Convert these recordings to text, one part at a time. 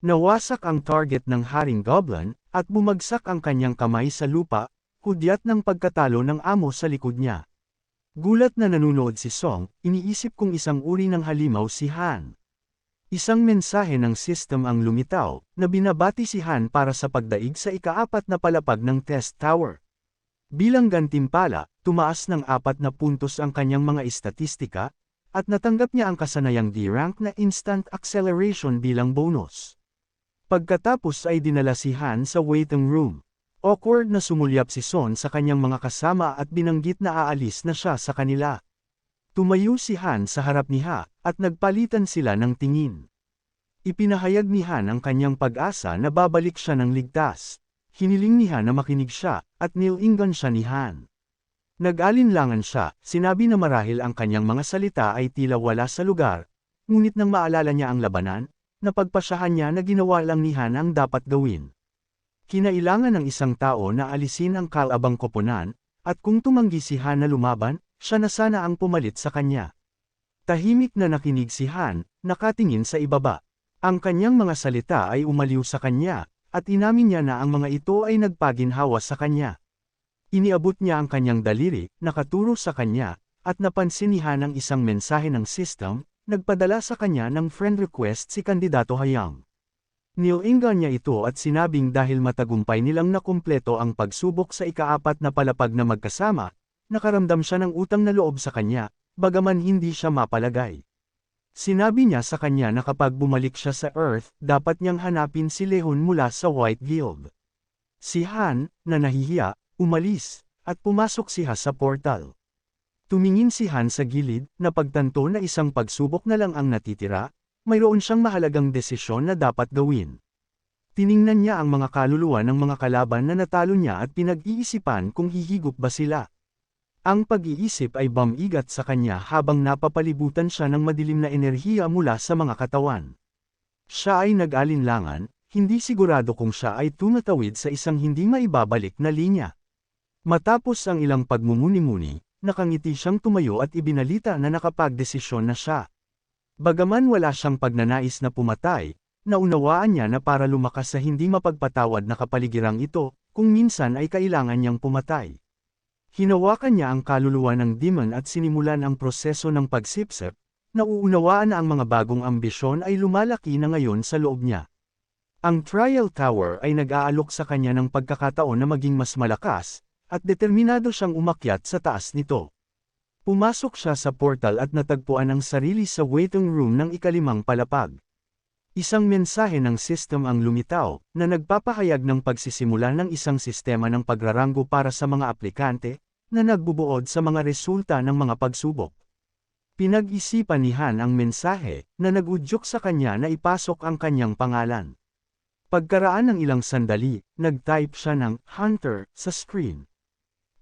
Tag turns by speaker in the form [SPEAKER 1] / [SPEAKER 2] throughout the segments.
[SPEAKER 1] Nawasak ang target ng Haring Goblin, at bumagsak ang kanyang kamay sa lupa, hudyat ng pagkatalo ng amo sa likod niya. Gulat na nanunood si Song, iniisip kung isang uri ng halimaw si Han. Isang mensahe ng system ang lumitaw, na binabati si Han para sa pagdaig sa ika-4 na palapag ng test tower. Bilang gantimpala, tumaas ng 4 na puntos ang kanyang mga estatistika, at natanggap niya ang kasanayang D-rank na instant acceleration bilang bonus. Pagkatapos ay dinala si Han sa waiting room. Awkward na sumulyap si Son sa kanyang mga kasama at binanggit na aalis na siya sa kanila. Tumayo si Han sa harap ni Ha, at nagpalitan sila ng tingin. Ipinahayag ni Han ang kanyang pag-asa na babalik siya ng ligtas. Hiniling ni Han na makinig siya, at nilingan siya ni Han. Nag-alinlangan siya, sinabi na marahil ang kanyang mga salita ay tila wala sa lugar, ngunit nang maalala niya ang labanan, napagpasyahan niya na ginawa lang ni Han ang dapat gawin. Kinailangan ng isang tao na alisin ang kalabang koponan, at kung tumanggi si Han na lumaban, siya na sana ang pumalit sa kanya. Tahimik na nakinig si Han, nakatingin sa ibaba. Ang kanyang mga salita ay umaliw sa kanya, at inamin niya na ang mga ito ay nagpaginhawa sa kanya. Iniabot niya ang kanyang daliri, nakaturo sa kanya, at napansin ni Han ang isang mensahe ng system, nagpadala sa kanya ng friend request si Kandidato Hayang. Nilingan niya ito at sinabing dahil matagumpay nilang nakumpleto ang pagsubok sa ika-4 na palapag na magkasama, nakaramdam siya ng utang na loob sa kanya, bagaman hindi siya mapalagay. Sinabi niya sa kanya na kapag bumalik siya sa Earth, dapat niyang hanapin si Lehon mula sa White Guild. Si Han, na nahihiya, umalis, at pumasok siya sa portal. Tumingin si Han sa gilid, napagtanto na isang pagsubok na lang ang natitira, mayroon siyang mahalagang desisyon na dapat gawin. Tiningnan niya ang mga kaluluwa ng mga kalaban na natalo niya at pinag-iisipan kung hihigop ba sila. Ang pag-iisip ay bumigat sa kanya habang napapalibutan siya ng madilim na enerhiya mula sa mga katawan. Siya ay nag-alinlangan, hindi sigurado kung siya ay tumatawid sa isang hindi maibabalik na linya. Matapos ang ilang pagmumuni-muni, nakangiti siyang tumayo at ibinalita na nakapagdesisyon na siya. Bagaman wala siyang pagnanais na pumatay, naunawaan niya na para lumakas sa hindi mapagpatawad na kapaligiran ito, kung minsan ay kailangan niyang pumatay. Hinawakan niya ang kaluluwa ng demon at sinimulan ang proseso ng pagsipsip, nauunawaan na ang mga bagong ambisyon ay lumalaki na ngayon sa loob niya. Ang Trial Tower ay nag-aalok sa kanya ng pagkakataon na maging mas malakas, at determinado siyang umakyat sa taas nito. Pumasok siya sa portal at natagpuan ang sarili sa waiting room ng ika-5 palapag. Isang mensahe ng system ang lumitaw, na nagpapahayag ng pagsisimula ng isang sistema ng pagraranggo para sa mga aplikante, na nagbubuod sa mga resulta ng mga pagsubok. Pinag-isipan ni Han ang mensahe, na nag-udyok sa kanya na ipasok ang kanyang pangalan. Pagkaraan ng ilang sandali, nag-type siya ng Hunter sa screen.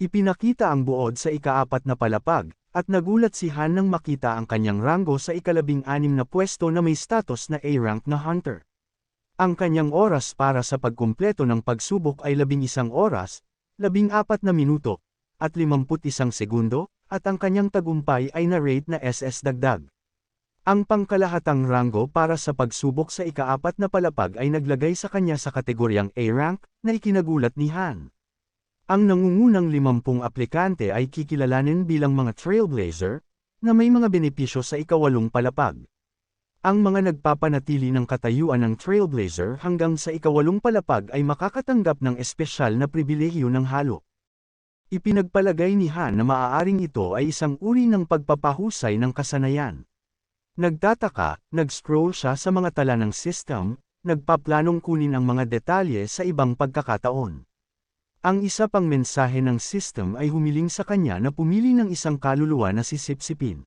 [SPEAKER 1] Ipinakita ang buod sa ika-4 na palapag, at nagulat si Han nang makita ang kanyang ranggo sa ika-16 na pwesto na may status na A-rank na Hunter. Ang kanyang oras para sa pagkumpleto ng pagsubok ay 11 oras, 14 na minuto, at 51 segundo, at ang kanyang tagumpay ay na-rate na SS dagdag. Ang pangkalahatang ranggo para sa pagsubok sa ika-4 na palapag ay naglagay sa kanya sa kategoryang A-rank, na ikinagulat ni Han. Ang nangungunang 50 aplikante ay kikilalanin bilang mga trailblazer, na may mga benepisyo sa ika-8 palapag. Ang mga nagpapanatili ng katayuan ng trailblazer hanggang sa ika-8 palapag ay makakatanggap ng espesyal na pribilehyo ng halo. Ipinagpalagay ni Han na maaaring ito ay isang uri ng pagpapahusay ng kasanayan. Nagtataka, nag-scroll siya sa mga tala ng system, nagpaplanong kunin ang mga detalye sa ibang pagkakataon. Ang isa pang mensahe ng system ay humiling sa kanya na pumili ng isang kaluluwa na sisipsipin.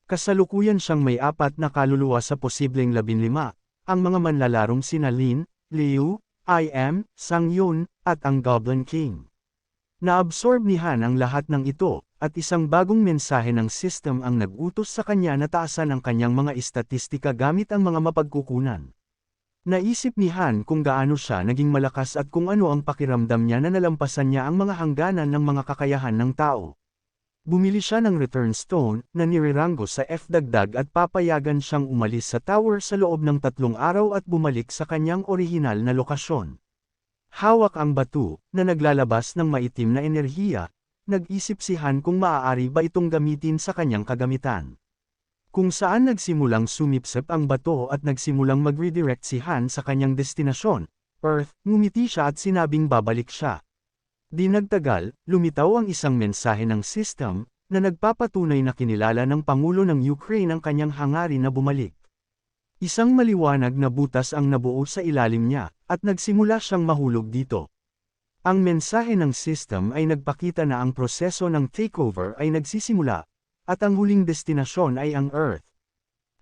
[SPEAKER 1] Kasalukuyan siyang may 4 na kaluluwa sa posibleng 15, ang mga manlalarong sina Lin, Liu, I.M., Sang Yun, at ang Goblin King. Naabsorb ni Han ang lahat ng ito, at isang bagong mensahe ng system ang nag-utos sa kanya na taasan ang kanyang mga istatistika gamit ang mga mapagkukunan. Naisip ni Han kung gaano siya naging malakas at kung ano ang pakiramdam niya na nalampasan niya ang mga hangganan ng mga kakayahan ng tao. Bumili siya ng return stone na nireranggo sa F-dagdag at papayagan siyang umalis sa tower sa loob ng 3 araw at bumalik sa kanyang orihinal na lokasyon. Hawak ang bato na naglalabas ng maitim na enerhiya, nag-isip si Han kung maaari ba itong gamitin sa kanyang kagamitan. Kung saan nagsimulang sumipsip ang bato at nagsimulang mag-redirect si Han sa kanyang destinasyon, Earth, ngumiti siya at sinabing babalik siya. Di nagtagal, lumitaw ang isang mensahe ng system, na nagpapatunay na kinilala ng Pangulo ng Ukraine ang kanyang hangarin na bumalik. Isang maliwanag na butas ang nabuo sa ilalim niya, at nagsimula siyang mahulog dito. Ang mensahe ng system ay nagpakita na ang proseso ng takeover ay nagsisimula, at ang huling destinasyon ay ang Earth.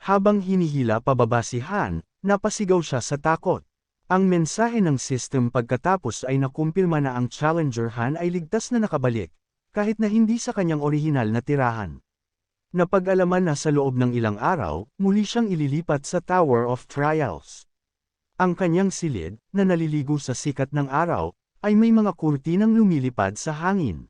[SPEAKER 1] Habang hinihila pababa si Han, napasigaw siya sa takot. Ang mensahe ng system pagkatapos ay nakumpirma na ang Challenger Han ay ligtas na nakabalik, kahit na hindi sa kanyang orihinal na tirahan. Napag-alaman na sa loob ng ilang araw, muli siyang ililipat sa Tower of Trials. Ang kanyang silid, na naliligo sa sikat ng araw, ay may mga kurtinang lumilipad sa hangin.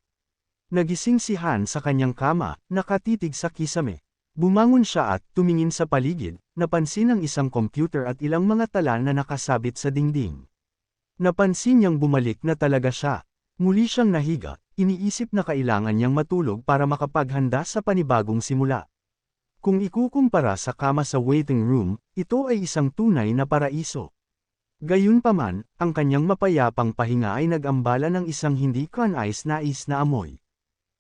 [SPEAKER 1] Nagising si Han sa kanyang kama, nakatitig sa kisame. Bumangon siya at tumingin sa paligid, napansin ang isang computer at ilang mga tala na nakasabit sa dingding. Napansin niyang bumalik na talaga siya. Muli siyang nahiga, iniisip na kailangan niyang matulog para makapaghanda sa panibagong simula. Kung ikukumpara sa kama sa waiting room, ito ay isang tunay na paraiso. Gayunpaman, ang kanyang mapayapang pahinga ay nag-ambala ng isang hindi kanais-nais na amoy.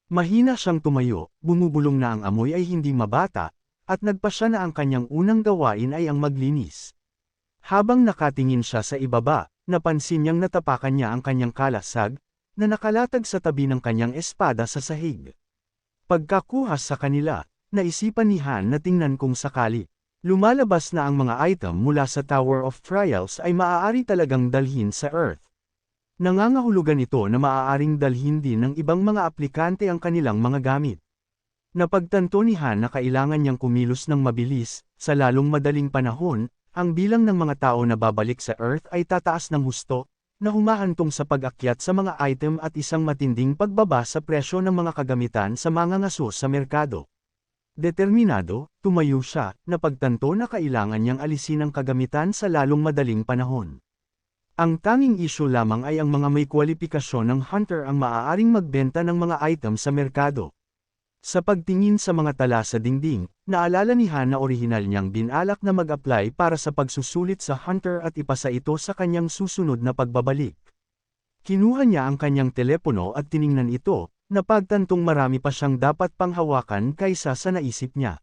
[SPEAKER 1] Mahina siyang tumayo, bumubulong na ang amoy ay hindi mabata, at nagpasya na ang kanyang unang gawain ay ang maglinis. Habang nakatingin siya sa ibaba, napansin niyang natapakan niya ang kanyang kalasag, na nakalatag sa tabi ng kanyang espada sa sahig. Pagkakuha sa kanila, naisipan ni Han na tingnan kung sakali. Lumalabas na ang mga item mula sa Tower of Trials ay maaari talagang dalhin sa Earth. Nangangahulugan ito na maaaring dalhin din ng ibang mga aplikante ang kanilang mga gamit. Napagtanto ni Han na kailangan niyang kumilos ng mabilis, sa lalong madaling panahon, ang bilang ng mga tao na babalik sa Earth ay tataas ng husto, na humahantong sa pag-akyat sa mga item at isang matinding pagbaba sa presyo ng mga kagamitan sa mga ngaso sa merkado. Determinado, tumayo siya, napagtanto na kailangan niyang alisin ang kagamitan sa lalong madaling panahon. Ang tanging isyu lamang ay ang mga may kwalipikasyon ng hunter ang maaaring magbenta ng mga item sa merkado. Sa pagtingin sa mga tala sa dingding, naalala ni Han na orihinal niyang binalak na mag-apply para sa pagsusulit sa hunter at ipasa ito sa kanyang susunod na pagbabalik. Kinuha niya ang kanyang telepono at tiningnan ito, napagtantong marami pa siyang dapat panghawakan kaysa sa naisip niya.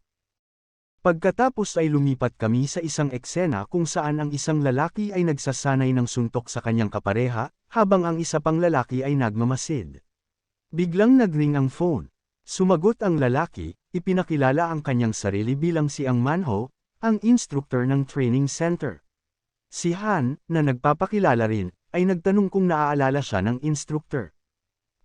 [SPEAKER 1] Pagkatapos ay lumipat kami sa isang eksena kung saan ang isang lalaki ay nagsasanay ng suntok sa kanyang kapareha, habang ang isa pang lalaki ay nagmamasid. Biglang nagring ang phone. Sumagot ang lalaki, ipinakilala ang kanyang sarili bilang si Ang Manho, ang instructor ng training center. Si Han, na nagpapakilala rin, ay nagtanong kung naaalala siya ng instructor.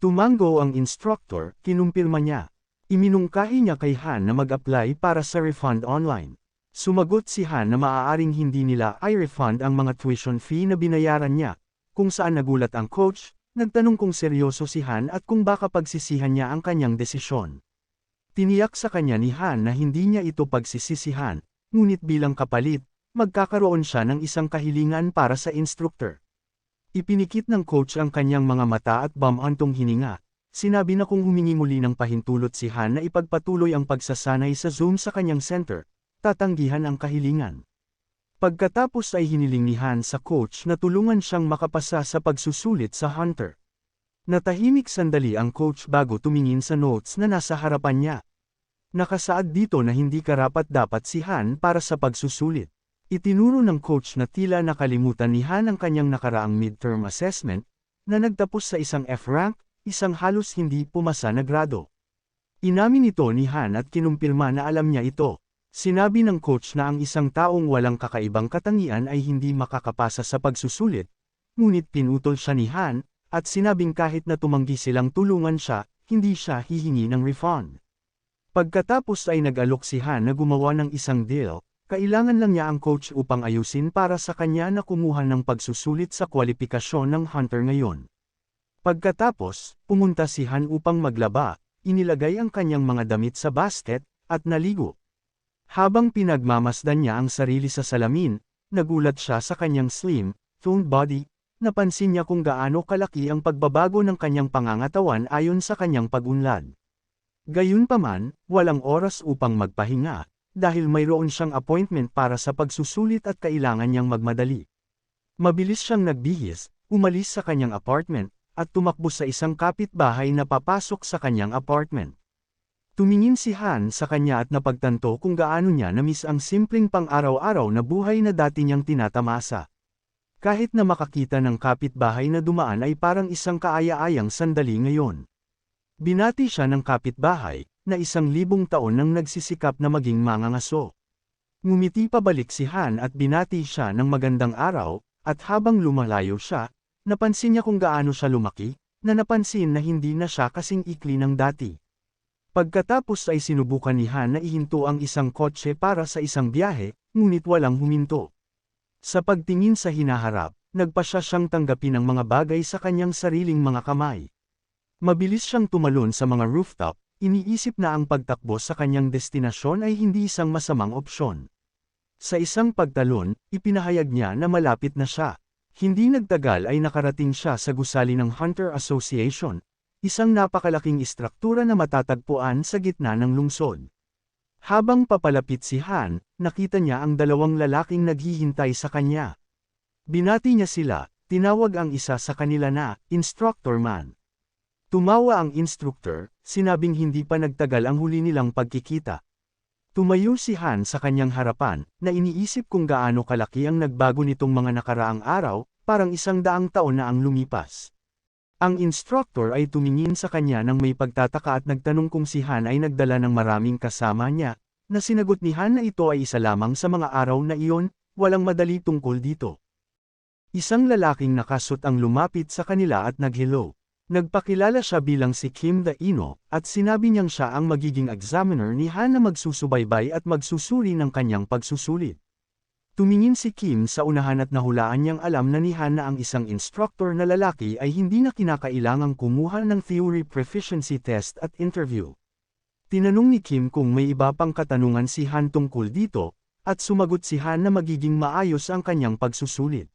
[SPEAKER 1] Tumango ang instructor, kinumpirma niya. Iminungkahi niya kay Han na mag-apply para sa refund online. Sumagot si Han na maaaring hindi nila ay refund ang mga tuition fee na binayaran niya, kung saan nagulat ang coach, nagtanong kung seryoso si Han at kung baka pagsisihan niya ang kanyang desisyon. Tiniyak sa kanya ni Han na hindi niya ito pagsisisihan, ngunit bilang kapalit, magkakaroon siya ng isang kahilingan para sa instructor. Ipinikit ng coach ang kanyang mga mata at bumantong hininga. Sinabi na kung humingi muli ng pahintulot si Han na ipagpatuloy ang pagsasanay sa Zoom sa kanyang center, tatanggihan ang kahilingan. Pagkatapos ay hiniling ni Han sa coach na tulungan siyang makapasa sa pagsusulit sa hunter. Natahimik sandali ang coach bago tumingin sa notes na nasa harapan niya. Nakasaad dito na hindi karapat-dapat si Han para sa pagsusulit. Itinuro ng coach na tila nakalimutan ni Han ang kanyang nakaraang midterm assessment, na nagtapos sa isang F-rank, isang halos hindi pumasa na grado. Inamin ito ni Han at kinumpirma na alam niya ito. Sinabi ng coach na ang isang taong walang kakaibang katangian ay hindi makakapasa sa pagsusulit, ngunit pinutol siya ni Han, at sinabing kahit na tumanggi silang tulungan siya, hindi siya hihingi ng refund. Pagkatapos ay nag-alok si Han na gumawa ng isang deal, kailangan lang niya ang coach upang ayusin para sa kanya na kumuha ng pagsusulit sa kwalipikasyon ng hunter ngayon. Pagkatapos, pumunta si Han upang maglaba, inilagay ang kanyang mga damit sa basket, at naligo. Habang pinagmamasdan niya ang sarili sa salamin, nagulat siya sa kanyang slim, toned body, napansin niya kung gaano kalaki ang pagbabago ng kanyang pangangatawan ayon sa kanyang pag-unlad. Gayunpaman, walang oras upang magpahinga, dahil mayroon siyang appointment para sa pagsusulit at kailangan niyang magmadali. Mabilis siyang nagbihis, umalis sa kanyang apartment, at tumakbo sa isang kapitbahay na papasok sa kanyang apartment. Tumingin si Han sa kanya at napagtanto kung gaano niya na-miss ang simpleng pang-araw-araw na buhay na dati niyang tinatamasa. Kahit na makakita ng kapitbahay na dumaan ay parang isang kaaya-ayang sandali ngayon. Binati siya ng kapitbahay, na 1,000 taon nang nagsisikap na maging mangangaso. Ngumiti pabalik si Han at binati siya ng magandang araw, at habang lumalayo siya, napansin niya kung gaano siya lumaki, na napansin na hindi na siya kasing ikli ng dati. Pagkatapos ay sinubukan ni Han na ihinto ang isang kotse para sa isang biyahe, ngunit walang huminto. Sa pagtingin sa hinaharap, nagpasya siyang tanggapin ang mga bagay sa kanyang sariling mga kamay. Mabilis siyang tumalon sa mga rooftop, iniisip na ang pagtakbo sa kanyang destinasyon ay hindi isang masamang opsyon. Sa isang pagtalon, ipinahayag niya na malapit na siya. Hindi nagtagal ay nakarating siya sa gusali ng Hunter Association, isang napakalaking istruktura na matatagpuan sa gitna ng lungsod. Habang papalapit si Han, nakita niya ang 2 lalaking naghihintay sa kanya. Binati niya sila, tinawag ang isa sa kanila na, instructor man. Tumawa ang instructor, sinabing hindi pa nagtagal ang huli nilang pagkikita. Tumayo si Han sa kanyang harapan, na iniisip kung gaano kalaki ang nagbago nitong mga nakaraang araw, parang 100 taon na ang lumipas. Ang instructor ay tumingin sa kanya nang may pagtataka at nagtanong kung si Han ay nagdala ng maraming kasama niya, na sinagot ni Han na ito ay isa lamang sa mga araw na iyon, walang madali tungkol dito. Isang lalaking nakasut ang lumapit sa kanila at nag-hello. Nagpakilala siya bilang si Kim Daino, at sinabi niyang siya ang magiging examiner ni Han na magsusubaybay at magsusuri ng kanyang pagsusulit. Tumingin si Kim sa unahan at nahulaan niyang alam na ni Han na ang isang instructor na lalaki ay hindi na kinakailangang kumuha ng theory proficiency test at interview. Tinanong ni Kim kung may iba pang katanungan si Han tungkol dito, at sumagot si Han na magiging maayos ang kanyang pagsusulit.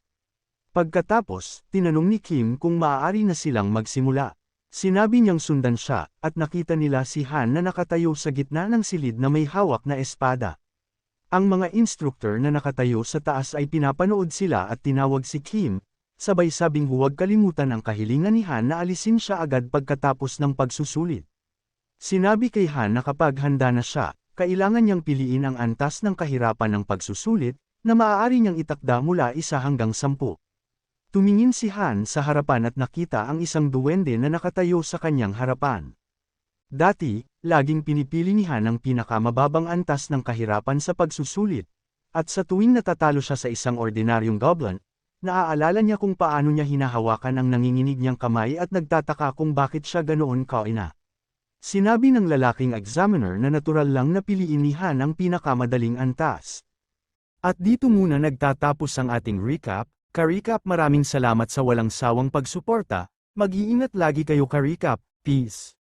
[SPEAKER 1] Pagkatapos, tinanong ni Kim kung maaari na silang magsimula. Sinabi niyang sundan siya, at nakita nila si Han na nakatayo sa gitna ng silid na may hawak na espada. Ang mga instructor na nakatayo sa taas ay pinapanood sila at tinawag si Kim, sabay sabing huwag kalimutan ang kahilingan ni Han na alisin siya agad pagkatapos ng pagsusulit. Sinabi kay Han na kapag handa na siya, kailangan niyang piliin ang antas ng kahirapan ng pagsusulit, na maaari niyang itakda mula 1 hanggang 10. Tumingin si Han sa harapan at nakita ang isang duwende na nakatayo sa kanyang harapan. Dati, laging pinipili ni Han ang pinakamababang antas ng kahirapan sa pagsusulit, at sa tuwing natatalo siya sa isang ordinaryong goblin, naaalala niya kung paano niya hinahawakan ang nanginginig niyang kamay at nagtataka kung bakit siya ganoon kaina. Sinabi ng lalaking examiner na natural lang na piliin ni Han ang pinakamadaling antas. At dito muna nagtatapos ang ating recap. Ka-recap, maraming salamat sa walang sawang pagsuporta, mag-iingat lagi kayo ka-recap, peace.